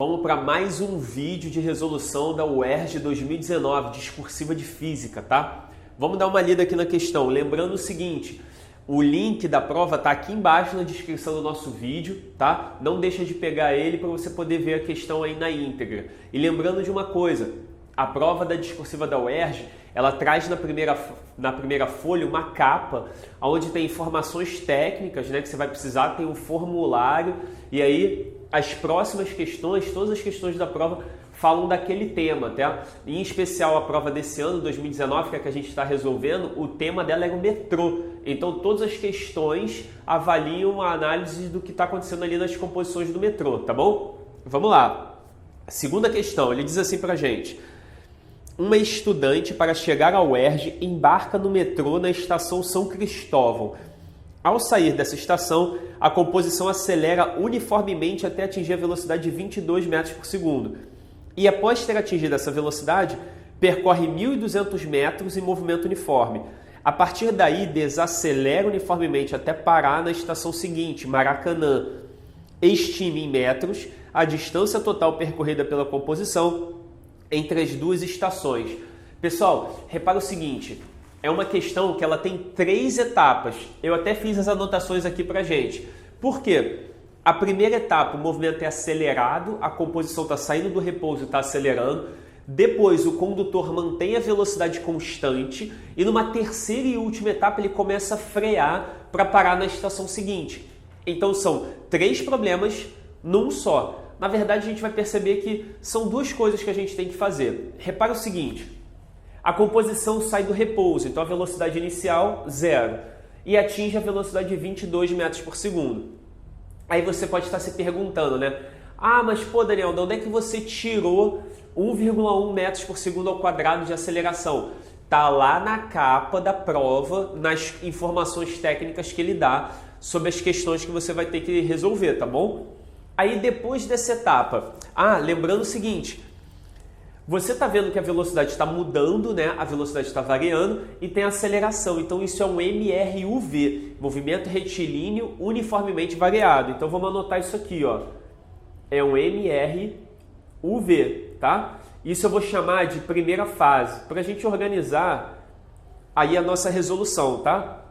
Vamos para mais um vídeo de resolução da UERJ 2019, discursiva de física, tá? Vamos dar uma lida aqui na questão. Lembrando o seguinte, o link da prova está aqui embaixo na descrição do nosso vídeo, tá? Não deixa de pegar ele para você poder ver a questão aí na íntegra. E lembrando de uma coisa, a prova da discursiva da UERJ, ela traz na primeira folha uma capa onde tem informações técnicas, né, que você vai precisar, tem um formulário e aí as próximas questões, todas as questões da prova falam daquele tema, tá? Em especial a prova desse ano, 2019, que é a que a gente está resolvendo, o tema dela era o metrô. Então todas as questões avaliam a análise do que está acontecendo ali nas composições do metrô, tá bom? Vamos lá. Segunda questão, ele diz assim pra gente: uma estudante, para chegar ao UERJ, embarca no metrô na estação São Cristóvão. Ao sair dessa estação, a composição acelera uniformemente até atingir a velocidade de 22 metros por segundo. E após ter atingido essa velocidade, percorre 1.200 metros em movimento uniforme. A partir daí, desacelera uniformemente até parar na estação seguinte, Maracanã. Estime em metros a distância total percorrida pela composição entre as duas estações. Pessoal, repara o seguinte, é uma questão que ela tem 3 etapas. Eu até fiz as anotações aqui pra gente. Por quê? A primeira etapa, o movimento é acelerado, a composição está saindo do repouso e está acelerando. Depois, o condutor mantém a velocidade constante. E numa terceira e última etapa, ele começa a frear para parar na estação seguinte. Então, são 3 problemas num só. Na verdade, a gente vai perceber que são 2 coisas que a gente tem que fazer. Repara o seguinte, a composição sai do repouso, então a velocidade inicial, 0, e atinge a velocidade de 22 metros por segundo. Aí você pode estar se perguntando, né? Ah, mas pô, Daniel, de onde é que você tirou 1,1 metros por segundo ao quadrado de aceleração? Tá lá na capa da prova, nas informações técnicas que ele dá sobre as questões que você vai ter que resolver, tá bom? Aí depois dessa etapa, lembrando o seguinte, você está vendo que a velocidade está mudando, né? A velocidade está variando e tem aceleração. Então isso é um MRUV, movimento retilíneo uniformemente variado. Então vamos anotar isso aqui, ó. É um MRUV, tá? Isso eu vou chamar de primeira fase, para a gente organizar aí a nossa resolução, tá?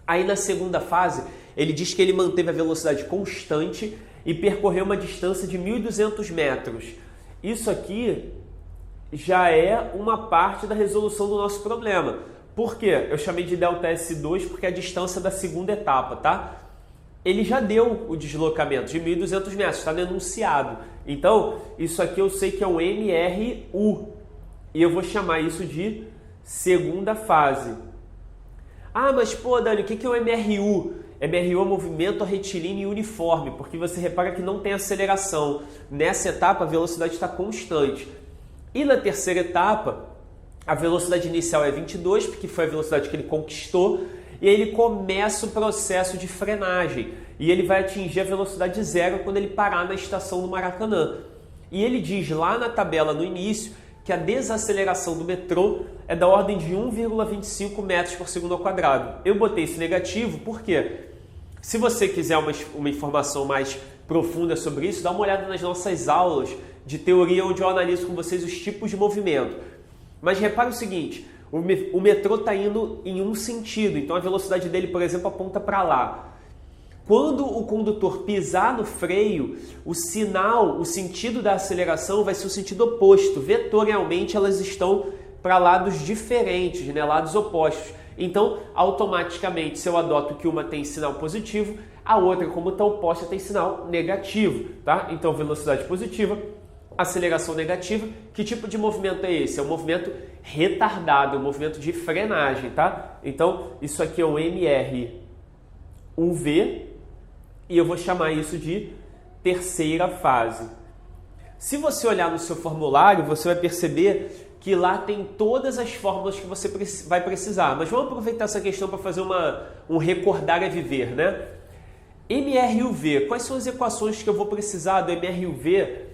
Aí na segunda fase, ele diz que ele manteve a velocidade constante e percorreu uma distância de 1.200 metros. Isso aqui já é uma parte da resolução do nosso problema. Por quê? Eu chamei de ΔS2 porque é a distância da segunda etapa, tá? Ele já deu o deslocamento de 1.200 metros, está no enunciado. Então, isso aqui eu sei que é um MRU. E eu vou chamar isso de segunda fase. Ah, mas pô, Dani, o que é o MRU? MRU é movimento retilíneo uniforme, porque você repara que não tem aceleração. Nessa etapa, a velocidade está constante. E na terceira etapa, a velocidade inicial é 22, porque foi a velocidade que ele conquistou, e aí ele começa o processo de frenagem, e ele vai atingir a velocidade 0 quando ele parar na estação do Maracanã. E ele diz lá na tabela no início que a desaceleração do metrô é da ordem de 1,25 metros por segundo ao quadrado. Eu botei esse negativo porque, se você quiser uma informação mais profunda sobre isso, dá uma olhada nas nossas aulas de teoria, onde eu analiso com vocês os tipos de movimento. Mas repare o seguinte, o metrô está indo em um sentido, então a velocidade dele, por exemplo, aponta para lá. Quando o condutor pisar no freio, o sinal, o sentido da aceleração vai ser o sentido oposto. Vetorialmente elas estão para lados diferentes, né? Lados opostos. Então, automaticamente, se eu adoto que uma tem sinal positivo, a outra, como está oposta, tem sinal negativo, tá? Então, velocidade positiva, aceleração negativa. Que tipo de movimento é esse? É um movimento retardado, um movimento de frenagem, tá? Então, isso aqui é um MRUV e eu vou chamar isso de terceira fase. Se você olhar no seu formulário, você vai perceber que lá tem todas as fórmulas que você vai precisar. Mas vamos aproveitar essa questão para fazer um recordar e viver, né? MRUV, quais são as equações que eu vou precisar do MRUV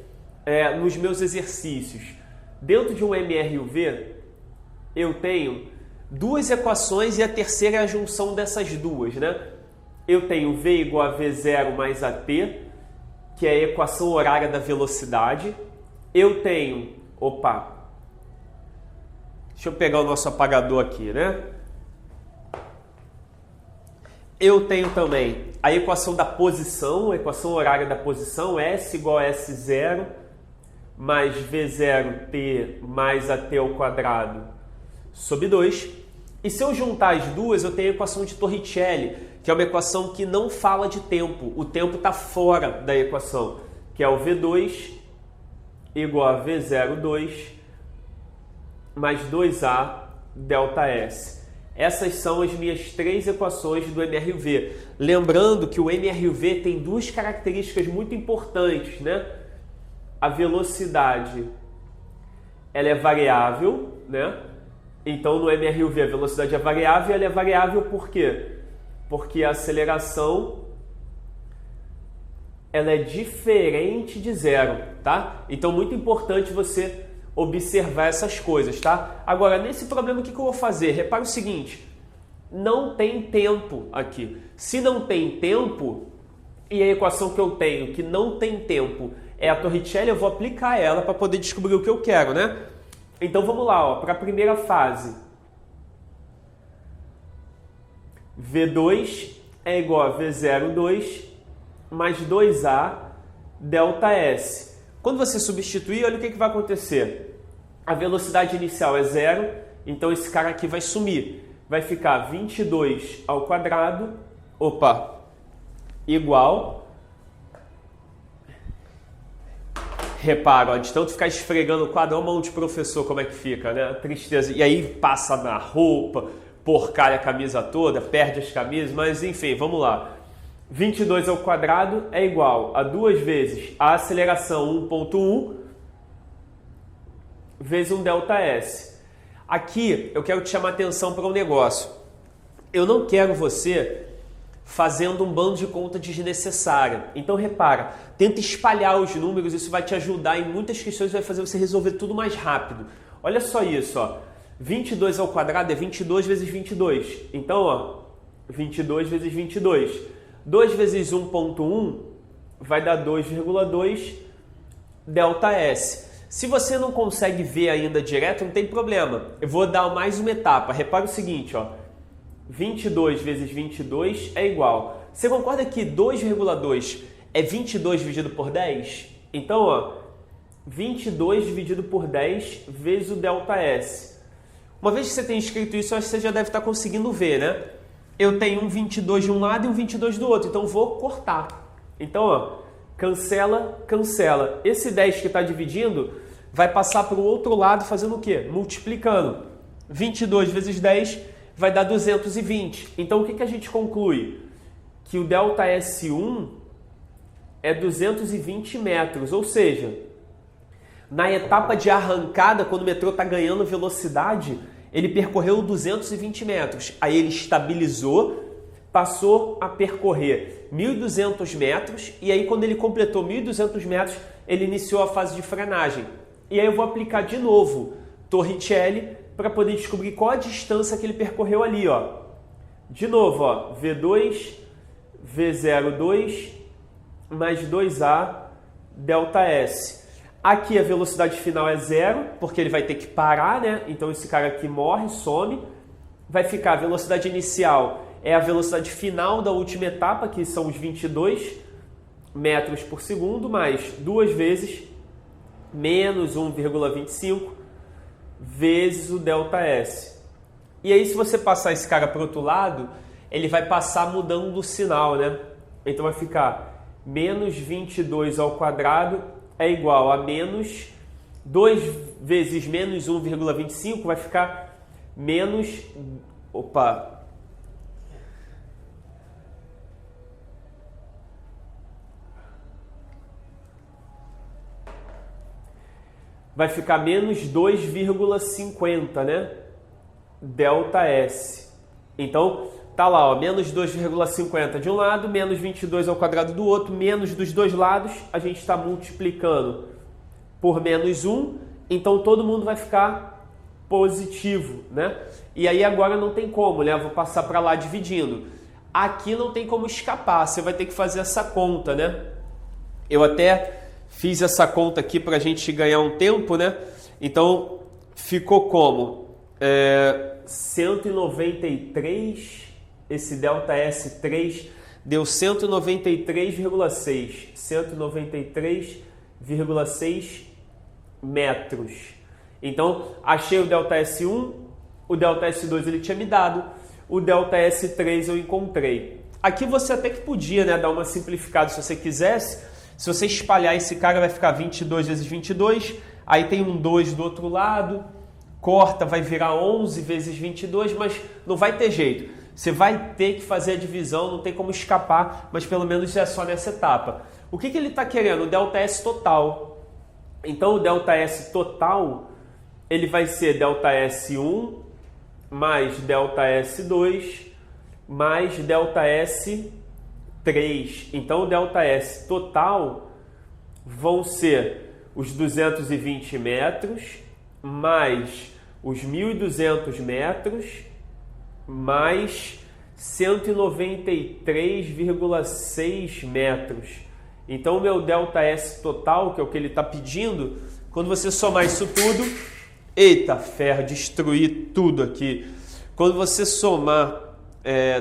nos meus exercícios? Dentro de um MRUV, eu tenho 2 equações e a terceira é a junção dessas duas, né? Eu tenho V igual a V0 mais AT, que é a equação horária da velocidade. Eu tenho, deixa eu pegar o nosso apagador aqui, né? Eu tenho também a equação da posição, a equação horária da posição, S igual a S0 mais V0t mais AT ao quadrado sobre 2. E se eu juntar as duas, eu tenho a equação de Torricelli, que é uma equação que não fala de tempo. O tempo está fora da equação, que é o V2 igual a V02 mais 2A delta S. Essas são as minhas 3 equações do MRV. Lembrando que o MRV tem 2 características muito importantes, né? A velocidade, ela é variável, né? Então no MRV a velocidade é variável e ela é variável por quê? Porque a aceleração ela é diferente de zero, tá? Então muito importante você observar essas coisas, tá? Agora, nesse problema, o que eu vou fazer? Repara o seguinte, não tem tempo aqui. Se não tem tempo, e a equação que eu tenho que não tem tempo é a Torricelli, eu vou aplicar ela para poder descobrir o que eu quero, né? Então vamos lá, para a primeira fase. V2 é igual a V02 mais 2A delta S. Quando você substituir, olha o que vai acontecer. A velocidade inicial é 0, então esse cara aqui vai sumir. Vai ficar 22 ao quadrado, igual... Repara, ó, de tanto ficar esfregando o quadro, olha a mão de professor como é que fica, né? Tristeza. E aí passa na roupa, porcalha a camisa toda, perde as camisas, mas enfim, vamos lá. 22 ao quadrado é igual a 2 vezes a aceleração 1.1 vezes um delta S. Aqui eu quero te chamar a atenção para um negócio. Eu não quero você fazendo um bando de conta desnecessária. Então repara, tenta espalhar os números, isso vai te ajudar em muitas questões, vai fazer você resolver tudo mais rápido. Olha só isso, ó. 22 ao quadrado é 22 vezes 22. Então, ó, 22 vezes 22. 2 vezes 1.1 vai dar 2,2 delta S. Se você não consegue ver ainda direto, não tem problema. Eu vou dar mais uma etapa. Repara o seguinte, ó. 22 vezes 22 é igual. Você concorda que 2,2 é 22 dividido por 10? Então, ó, 22 dividido por 10 vezes o delta S. Uma vez que você tem escrito isso, eu acho que você já deve estar conseguindo ver, né? Eu tenho um 22 de um lado e um 22 do outro, então vou cortar. Então, ó, cancela, cancela. Esse 10 que está dividindo vai passar para o outro lado fazendo o quê? Multiplicando. 22 vezes 10 vai dar 220. Então, o que a gente conclui? Que o delta S1 é 220 metros, ou seja, na etapa de arrancada, quando o metrô está ganhando velocidade, ele percorreu 220 metros. Aí ele estabilizou, passou a percorrer 1.200 metros e aí quando ele completou 1.200 metros, ele iniciou a fase de frenagem. E aí eu vou aplicar de novo Torricelli para poder descobrir qual a distância que ele percorreu ali, ó. De novo, ó, V2, V02 mais 2A delta S. Aqui a velocidade final é 0, porque ele vai ter que parar, né? Então esse cara aqui morre, some. Vai ficar a velocidade inicial é a velocidade final da última etapa, que são os 22 metros por segundo, mais 2 vezes menos 1,25 vezes o delta S. E aí se você passar esse cara para o outro lado, ele vai passar mudando o sinal, né? Então vai ficar menos 22 ao quadrado é igual a menos 2 vezes menos 1,25 vai ficar menos... Vai ficar menos 2,50, né? Delta S. Então, tá lá, ó, menos 2,50 de um lado, menos 22 ao quadrado do outro, menos dos dois lados, a gente está multiplicando por menos 1, então todo mundo vai ficar positivo, né? E aí agora não tem como, né? Eu vou passar para lá dividindo. Aqui não tem como escapar, você vai ter que fazer essa conta, né? Eu até fiz essa conta aqui para a gente ganhar um tempo, né? Então, ficou como? 193, esse delta S3 deu 193,6. 193,6 metros. Então, achei o delta S1, o delta S2 ele tinha me dado, o delta S3 eu encontrei. Aqui você até que podia, né, dar uma simplificada se você quisesse. Se você espalhar esse cara vai ficar 22 vezes 22, aí tem um 2 do outro lado, corta, vai virar 11 vezes 22, mas não vai ter jeito. Você vai ter que fazer a divisão, não tem como escapar, mas pelo menos é só nessa etapa. O que ele está querendo? O delta S total. Então o delta S total, ele vai ser delta S1 mais delta S2 mais delta S3. Então o delta S total vão ser os 220 metros mais os 1.200 metros mais 193,6 metros. Então o meu delta S total, que é o que ele está pedindo, quando você somar isso tudo, eita ferro, destruir tudo aqui. Quando você somar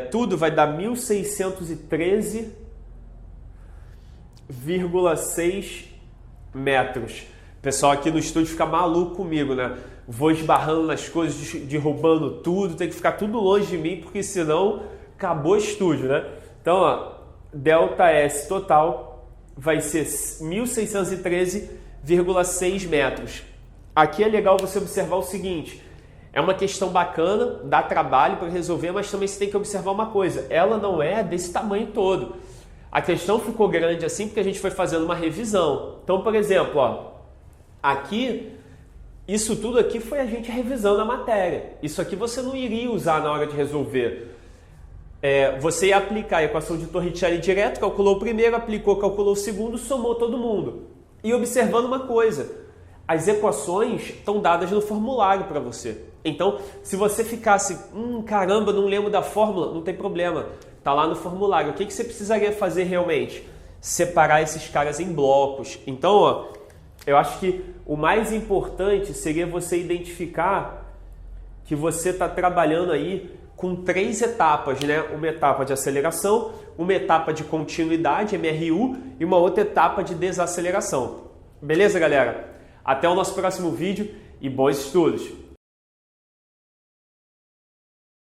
tudo, vai dar 1.613,6 metros. O pessoal aqui no estúdio fica maluco comigo, né? Vou esbarrando nas coisas, derrubando tudo, tem que ficar tudo longe de mim, porque senão acabou o estúdio, né? Então, ó, delta S total vai ser 1.613,6 metros. Aqui é legal você observar o seguinte, é uma questão bacana, dá trabalho para resolver, mas também você tem que observar uma coisa, ela não é desse tamanho todo. A questão ficou grande assim porque a gente foi fazendo uma revisão. Então, por exemplo, ó, aqui, isso tudo aqui foi a gente revisando a matéria. Isso aqui você não iria usar na hora de resolver. Você ia aplicar a equação de Torricelli direto, calculou o primeiro, aplicou, calculou o segundo, somou todo mundo. E observando uma coisa, as equações estão dadas no formulário para você. Então, se você ficasse, caramba, não lembro da fórmula, não tem problema. Está lá no formulário. O que você precisaria fazer realmente? Separar esses caras em blocos. Então, ó, eu acho que o mais importante seria você identificar que você está trabalhando aí com 3 etapas, né? Uma etapa de aceleração, uma etapa de continuidade, MRU, e uma outra etapa de desaceleração. Beleza, galera? Até o nosso próximo vídeo e bons estudos!